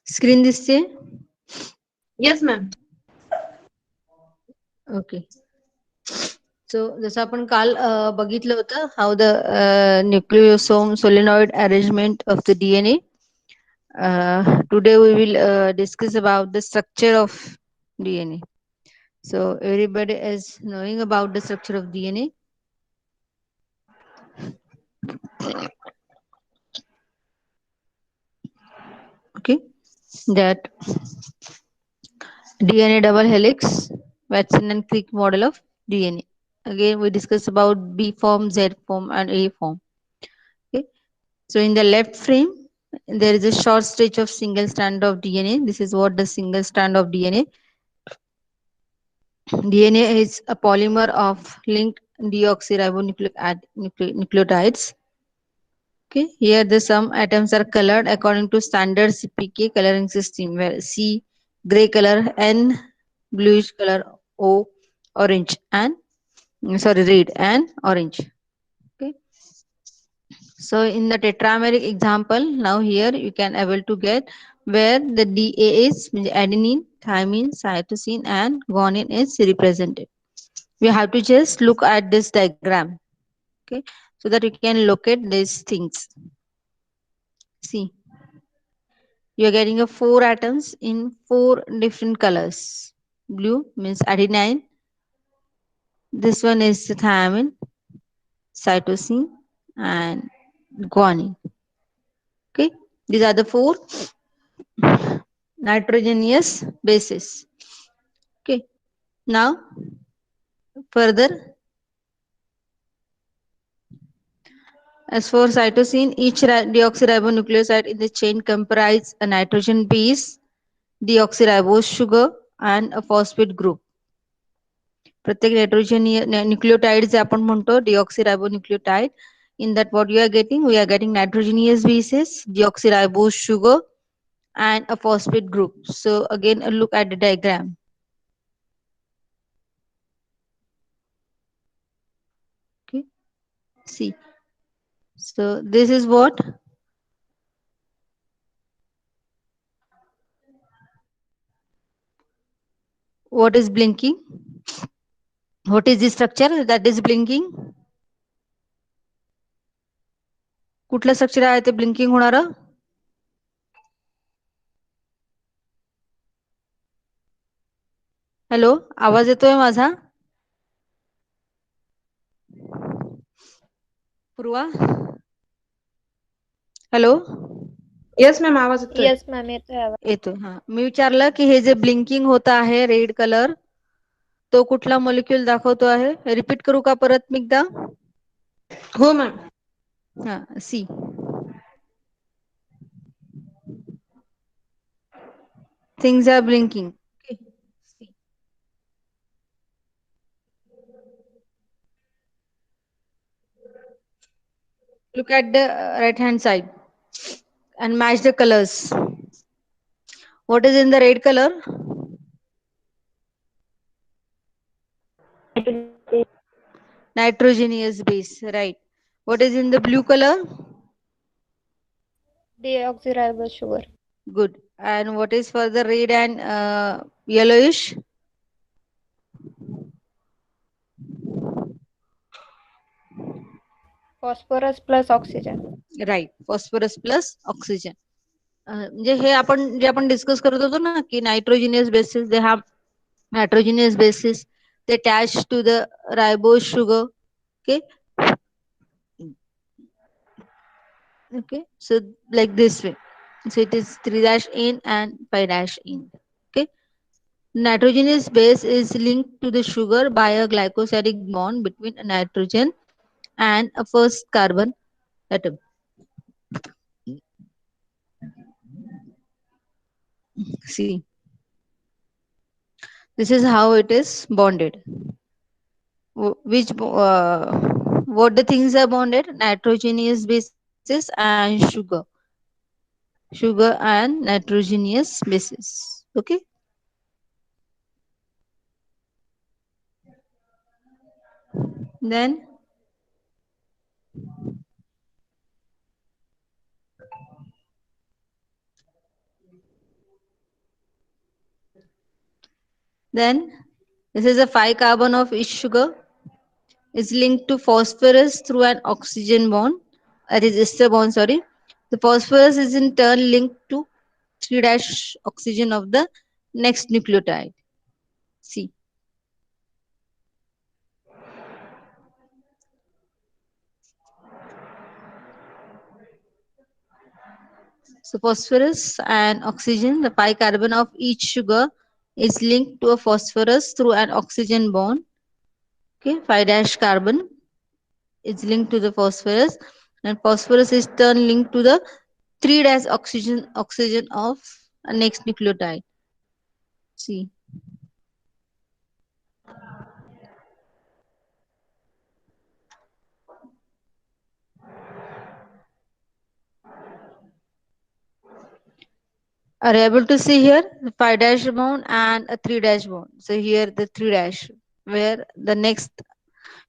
Screen दिसते? Yes ma'am. Okay. सो जसं आपण काल बघितलं होतं how the nucleosome solenoid arrangement of the DNA. Today we will discuss about the structure of DNA. So everybody is knowing about the structure of DNA. Okay, that DNA double helix, Watson and Crick model of DNA. Again, we discuss about B form, Z form, and A form. Okay, so in the left frame, there is a short stretch of single strand of DNA. This is what the single strand of DNA. DNA is a polymer of linked deoxyribonucleotides. Okay, here the some atoms are colored according to standard CPK coloring system, where C gray color, N bluish color, O orange, and sorry red and orange. Okay, so in the tetrameric example, now here you can able to get where the DA is adenine, thymine, cytosine, and guanine is represented. We have to just look at this diagram, okay, so that you can locate these things. See, you are getting a 4 atoms in 4 different colors. Blue means adenine, this one is thymine, cytosine, and guanine. Okay, these are the 4 nitrogenous bases. Okay, now further, as for cytosine, each deoxyribonucleoside in the chain comprise a nitrogen base, deoxyribose sugar, and a phosphate group. प्रत्येक nitrogen nucleotide जे आपण म्हणतो deoxyribonucleotide, in that what we are getting nitrogenous bases, deoxyribose sugar, and a phosphate group. So again, look at the diagram. Okay, see, so this is what is blinking. What is the structure that is blinking? कुठलं structure आहे ते blinking होणार? Hello, आवाज येतोय माझा? पूर्वा, hello. Yes ma'am, आवाज येतोय. Yes ma'am, येतोय आवाज. येतो. हा, मी विचारलं की हे जे ब्लिंकिंग होत आहे रेड कलर, तो कुठला मॉलिक्यूल दाखवतो आहे? रिपीट करू का परत मी एकदा? हो मॅम. हा, सी, things are blinking. Okay. Look at the right hand side and match the colors. What is in the red color? Nitrogenous base, right. What is in the blue color? Deoxyribose sugar. Good. And what is for the red and yellowish? Phosphorus plus oxygen. Right, phosphorus plus oxygen. म्हणजे हे आपण जे आपण discuss करत होतो ना की nitrogenous bases, they have nitrogenous bases, they attach to the ribose sugar. Okay, okay, so like this way, so it is 3' in and 5' in. Okay, Nitrogenous base is linked to the sugar by a glycosidic bond between a nitrogen and a first carbon atom. See, this is how it is bonded. What the things are bonded? Nitrogenous bases and sugar and nitrogenous bases. Okay. Then then this is a 5 carbon of each sugar is linked to phosphorus through an oxygen bond. That is ester bond. Sorry. The phosphorus is in turn linked to 3 dash oxygen of the next nucleotide. See. So phosphorus and oxygen, the pi carbon of each sugar is linked to a phosphorus through an oxygen bond. Okay, 5 dash carbon is linked to the phosphorus, and phosphorus is turn linked to the 3 dash oxygen of a next nucleotide. See. Are you able to see here the 5 dash bond and a 3 dash bond? So here the 3 dash, where the next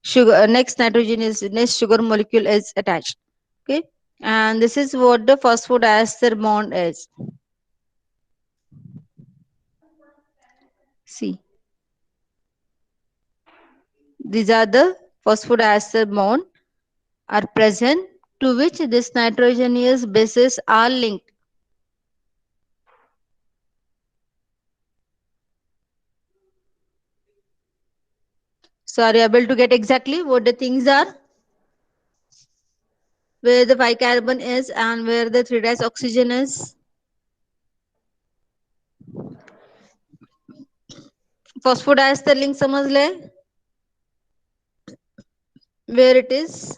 sugar, next nitrogen is next sugar molecule is attached. Okay, and this is what the phosphodiester bond is. See, these are the phosphodiester bond are present to which this nitrogenous bases are linked. So are you able to get exactly what the things are? Where the pi carbon is and where the 3 dash oxygen is. Phosphodiester link समझ ले, where it is.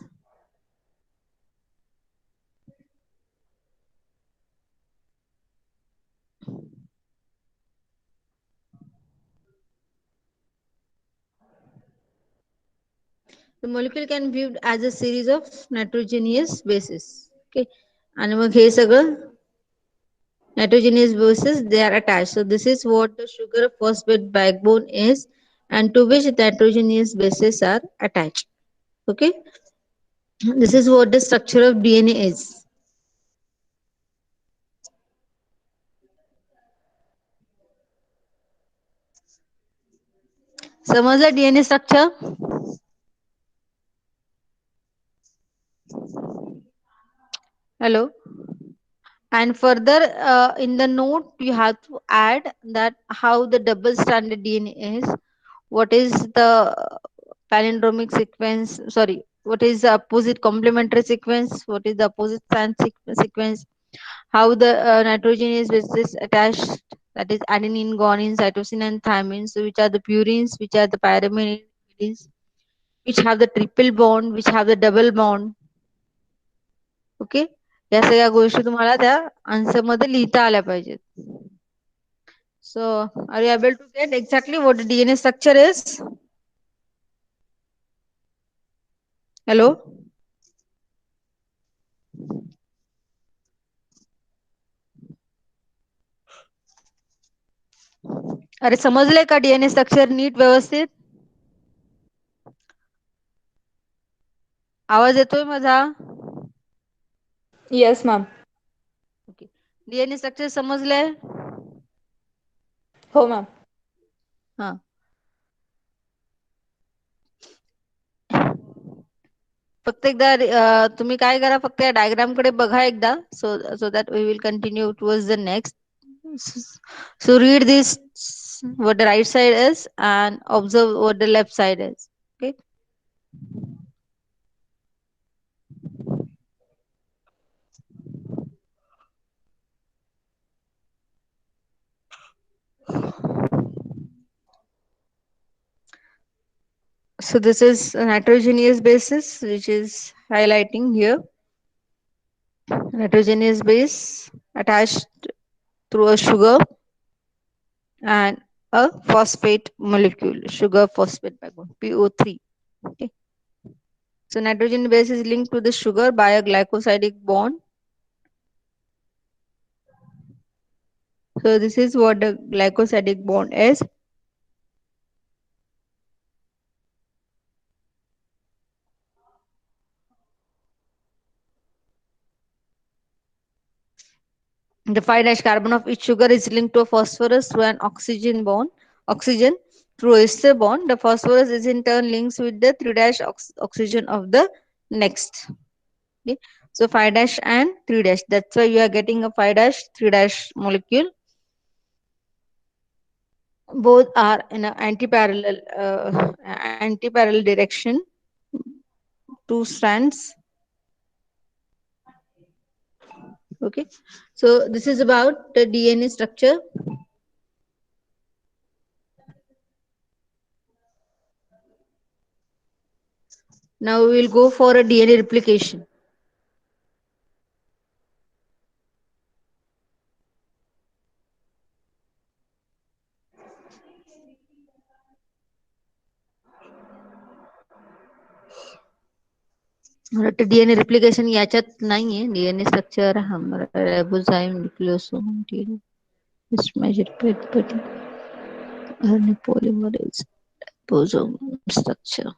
The molecule can be viewed as a series of nitrogenous bases. Okay, आणि मग हे सगळं nitrogenous bases they are attached. So this is what the sugar phosphate backbone is, and to which nitrogenous bases are attached. Okay, this is what the structure of DNA is. समजलं DNA structure? Hello. And further, in the note, you have to add that how the double stranded DNA is, what is the palindromic sequence, sorry, what is the opposite complementary sequence, what is the opposite strand sequence, how the nitrogenous bases attached, that is adenine, guanine, cytosine, and thymine. So, which are the purines, which are the pyrimidines, which have the triple bond, which have the double bond. Okay, या सगळ्या गोष्टी तुम्हाला त्या answer मध्ये लिहिता आल्या पाहिजेत. So are you able to get exactly what DNA structure is? Hello, अरे समजलंय का डीएनए स्ट्रक्चर नीट व्यवस्थित? आवाज येतोय माझा? Yes, ma'am. Okay, DNA structure समजलंय? हो मॅम. हा, फक्त एकदा तुम्ही काय करा, फक्त या डायग्राम कडे बघा एकदा, so that we will continue towards the next. So read this what the right side is and observe what the left side is. Okay. So this is a nitrogenous basis, which is highlighting here. Nitrogenous base attached through a sugar and a phosphate molecule, sugar phosphate backbone, PO3. Okay. So nitrogen base is linked to the sugar by a glycosidic bond. So this is what the glycosidic bond is. The 5' carbon of each sugar is linked to a phosphorus through an oxygen bond. Oxygen through ester bond. The phosphorus is in turn links with the 3' oxygen of the next. Okay. So 5' and 3'. That's why you are getting a 5', 3' molecule. Both are in an anti-parallel direction. Two strands. Okay. So this is about the DNA structure. Now we will go for a DNA replication. DNA replication याच्यात नाहीये DNA structure ribozyme nucleosome RNA polymerase ribosome structure.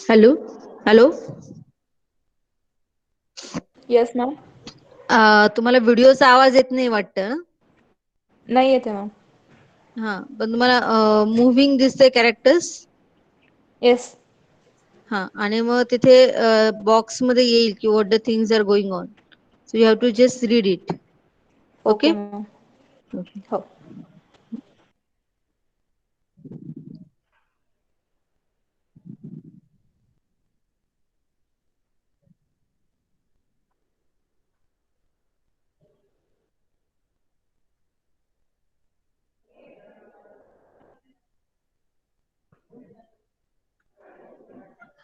Hello hello yes ma'am. तुम्हाला व्हिडिओचा आवाज येत नाही वाटतं ना? नाही येते मॅम. हा पण तुम्हाला मुव्हिंग दिसते कॅरेक्टर्स. येस. हा आणि मग तिथे बॉक्स मध्ये येईल की what the things are going on. So you have to just read it. Okay okay. Ma'am. हो.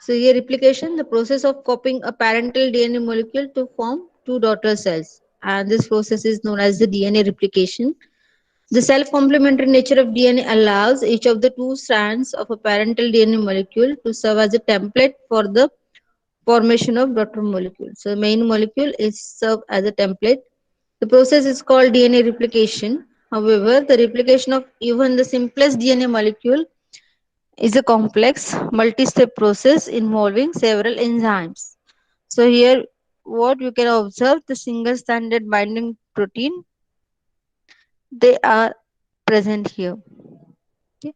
So here replication, the process of copying a parental DNA molecule to form two daughter cells. And this process is known as the DNA replication. The self-complementary nature of DNA allows each of the two strands of a parental DNA molecule to serve as a template for the formation of daughter molecule. So main molecule is served as a template. The process is called DNA replication. However, the replication of even the simplest DNA molecule is a complex multi-step process involving several enzymes. So here what you can observe, the single stranded binding protein, they are present here. Okay.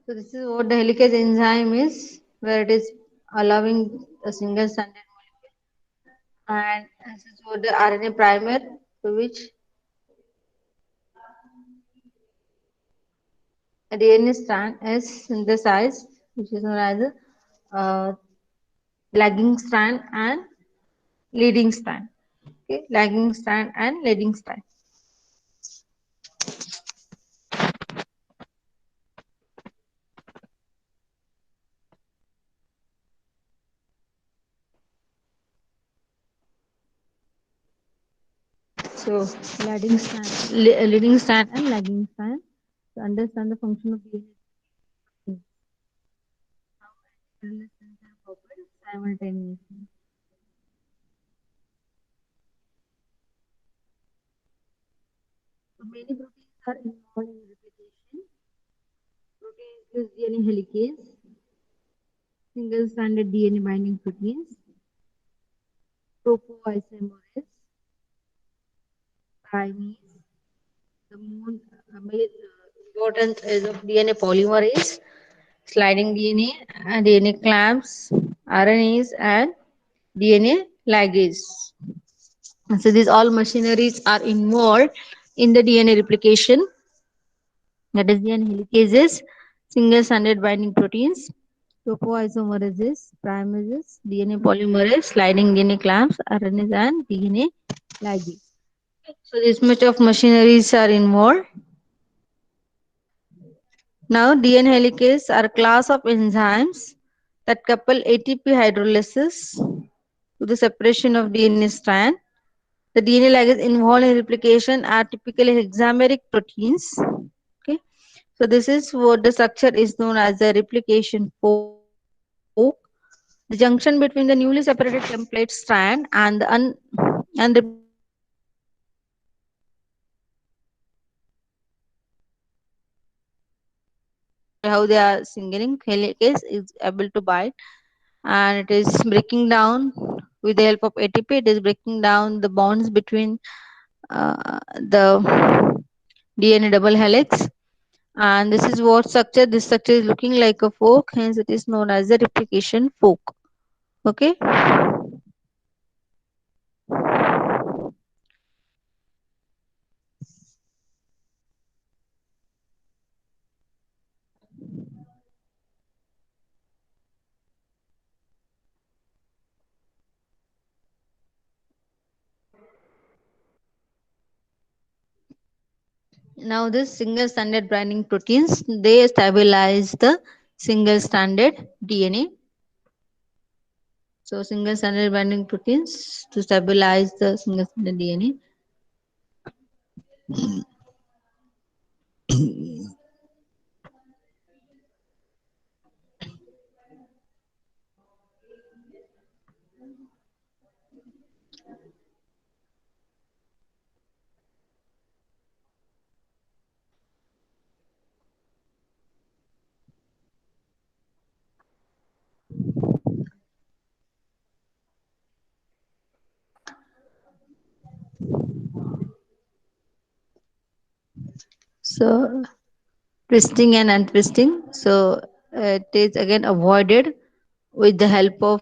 So this is what the helicase enzyme is, where it is allowing a single stranded molecule. And this is what the RNA primer, to which a DNA strand is synthesized, which is known as a lagging strand and leading strand. Okay, lagging strand and leading strand. So, leading strand and lagging strand. To understand the function of DNA, simultaneously. So many proteins are involved in replication. Protein includes DNA helicase, single-stranded DNA binding proteins, topoisomerase, kinase. The main importance is of DNA polymerase, sliding DNA, DNA clamps, RNAs, and DNA ligase. So these all machineries are involved in the DNA replication. That is DNA helicases, single-stranded binding proteins, topoisomerases, primerases, DNA polymerase, sliding DNA clamps, RNAs, and DNA ligase. So this much of machineries are involved. Now DNA helicases are a class of enzymes that couple ATP hydrolysis to the separation of DNA strand. The DNA ligase involved in replication are typically hexameric proteins. Okay, so this is what the structure is known as the replication fork. The junction between the newly separated template strand and the unreplicated strand. How they are singling helicase is able to bind, and it is breaking down with the help of ATP. It is breaking down the bonds between the DNA double helix, and this is what structure. This structure is looking like a fork, hence it is known as the replication fork. Okay. Now this single stranded binding proteins, they stabilize the single stranded DNA. So single stranded binding proteins to stabilize the single stranded DNA. So twisting and untwisting. So it is again avoided with the help of,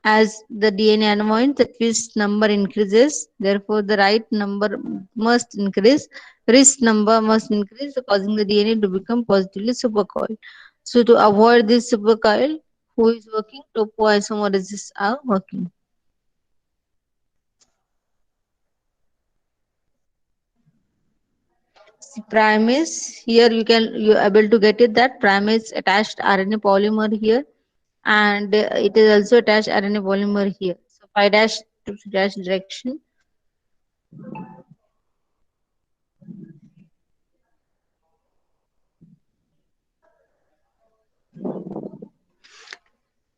as the DNA unwinds, the twist number increases. Therefore, the right number must increase. Risk number must increase, causing the DNA to become positively supercoiled. So to avoid this supercoil, who is working? Topoisomerases are working. Primase, here you're able to get it, that primase attached RNA polymer here, and it is also attached RNA polymer here. So 5 dash to dash direction.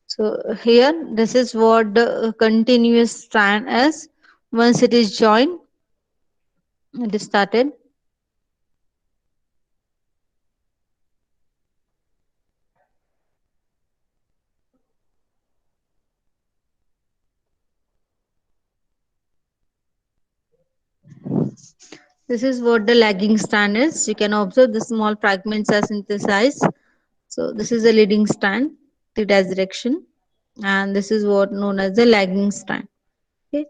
So here this is what the continuous strand is. Once it is joined, it is started. This is what the lagging strand is. You can observe the small fragments are synthesized. So this is the leading strand. the dash direction, and this is what known as the lagging strand. Okay,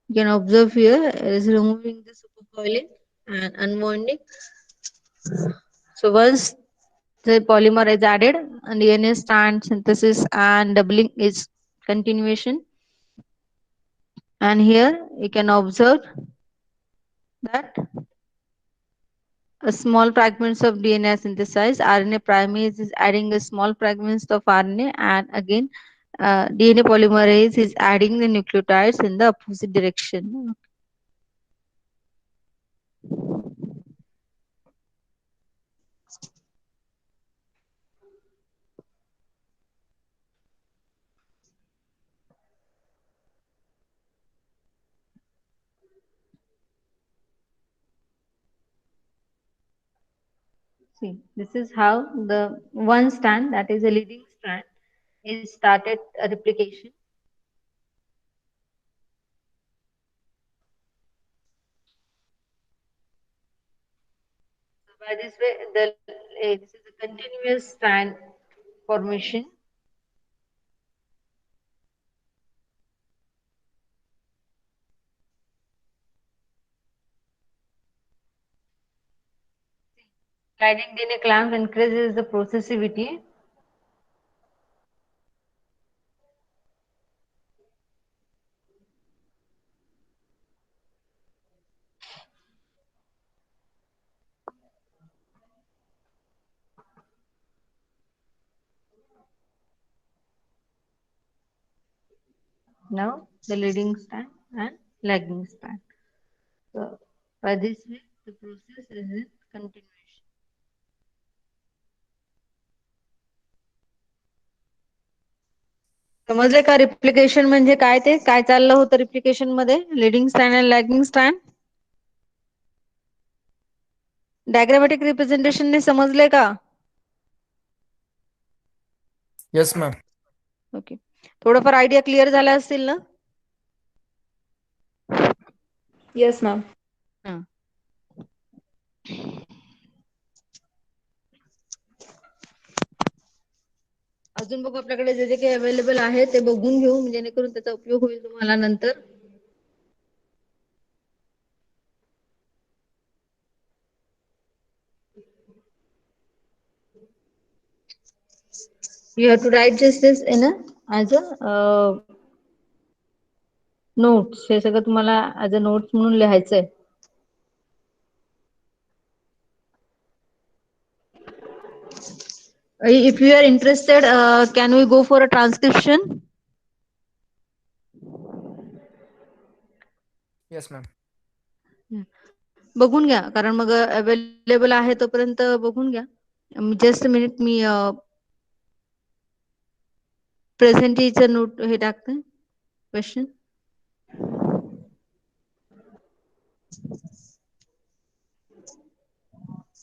you can observe here it is removing the supercoiling and unwinding. So once the polymer is added, and DNA strand synthesis and doubling is continuation. And here you can observe that a small fragments of DNA are synthesized. RNA primase is adding a small fragments of RNA, and again DNA polymerase is adding the nucleotides in the opposite direction. See, this is how the one strand, that is a leading strand, is started a replication. So by this way, this is a continuous strand formation. Guiding DNA clamps increases the processivity. Now the leading strand and lagging strand. So by this way, the process is in continuation. समजले का replication म्हणजे काय ते काय चाललं होतं replication मध्ये leading strand आणि लॅगिंग स्ट्रँड डायग्रामॅटिक रिप्रेझेंटेशन ने समजले का Yes, ma'am. ओके थोडंफार आयडिया क्लिअर झाला असतील ना Yes, ma'am. हा. अजून बघू आपल्याकडे जे जे काही अवेलेबल आहे ते बघून घेऊ जेणेकरून त्याचा उपयोग होईल तुम्हाला नंतर you have to write just this in a as a notes हे सगळं तुम्हाला as a notes म्हणून लिहायचंय if you are interested can we go for a transcription Yes, ma'am. बघून घ्या कारण मग अवेलेबल आहे तोपर्यंत बघून घ्या जस्ट मिनिट मी प्रेझेंटीचं नोट हे टाकते क्वेश्चन